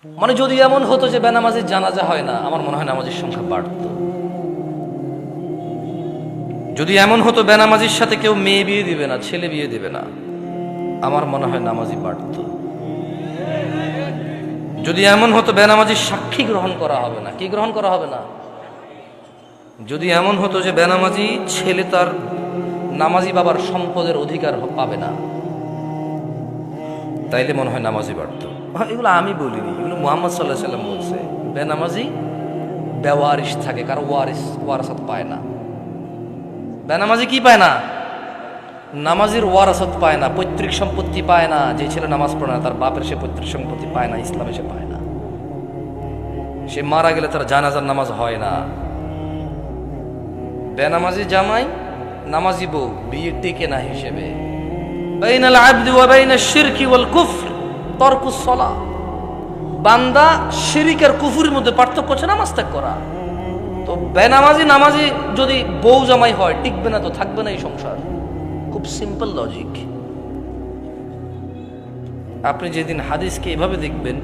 মানে যদি এমন হতো যে বেনামাজির জানাজা হয় না, আমার মনে হয় নামাজের সংখ্যা বাড়তো। যদি এমন হতো বেনামাজির সাথে কেউ মেয়ে বিয়ে দিবে না, ছেলে বিয়ে দিবে না, আমার মনে হয় নামাজি বাড়তো। যদি এমন হতো বেনামাজির সাক্ষী গ্রহণ করা হবে না, কি গ্রহণ করা হবে না, যদি এমন হতো যে বেনামাজি ছেলে তার নামাজি বাবার সম্পদের অধিকার পাবে না, তাইলে মনে হয় নামাজি বাড়তো। এগুলো আমি বলিনি, এগুলো মুহাম্মদ সাল্লাল্লাহু আলাইহি সাল্লাম বলছে। বেনামাজি বেওয়ারিশ থাকে, কারো ওয়ারাসাত পায় না। বেনামাজি কি পায় না? নামাজির ওয়ারাসাত পায় না, পৈতৃক সম্পত্তি পায় না। যে ছেলে নামাজ পড়ে না তার বাপের সে পৈতৃক সম্পত্তি পায় না, ইসলামে সে পায় না। সে মারা গেলে তার জানাজার নামাজ হয় না। বেনামাজি জামাই নামাজি বউ বিয়ে টিকে না হিসেবে। বাইনাল আবদি ওয়া বাইনাশ শিরকি ওয়াল কুফর তারকুস সালাহ। বান্দা শিরিক আর কুফরের মধ্যে পার্থক্য হচ্ছে নামাজ ত্যাগ করা। তো বেনামাজি নামাজি যদি বউ জামাই হয়, টিকবে না তো, থাকবে না এই সংসার। খুব সিম্পল লজিক। আপনি যেদিন হাদিসকে এভাবে দেখবেন,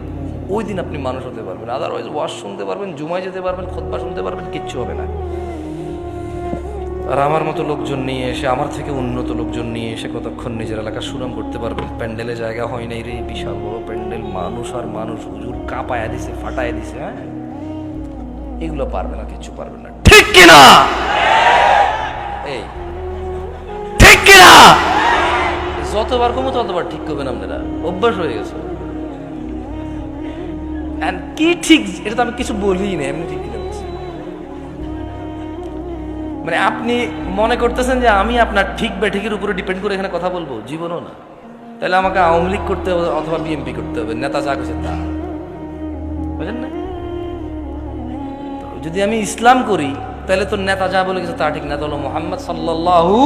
ওই দিন আপনি মানুষ হতে পারবেন। আদারওয়াইজ ওয়াজ শুনতে পারবেন, জুমায় যেতে পারবেন, খুতবা শুনতে পারবেন, কিচ্ছু হবে না। আর আমার মতো লোকজন নিয়ে এসে, আমার থেকে উন্নত লোকজন নিয়ে এসে কতক্ষণ নিজের এলাকার সুনাম করতে পারবেন? প্যান্ডেলে জায়গা হয় নাই রে, বিশাল বড় প্যান্ডেল, মানুষ আর মানুষ, হুজুর কাঁপায়া দিছে, ফাটায় দিছে। হ্যাঁ, এগুলো পারবে না, কিচ্ছু পারবে না। ঠিক কিনা? এই ঠিক কিনা? যতবার কমো ততবার ঠিক করবেন আপনারা, অভ্যাস হয়ে গেছে। কি ঠিক, এটা তো আমি কিছু বলি না, এমনি ঠিক কিনা বলছি। মানে আপনি মনে করতেছেন যে আমি আপনার ঠিক বেঠিকের উপরে ডিপেন্ড করে এখানে কথা বলবো? জীবনও না। তাহলে আমাকে আওয়ামী লীগ করতে হবে অথবা বিএনপি করতে হবে, নেতা যা করছে তা, বুঝলেন না? যদি আমি ইসলাম করি তাহলে তো নেতা যা বলে গেছে তা ঠিক, নেতা হলো মুহাম্মদ সাল্লাল্লাহু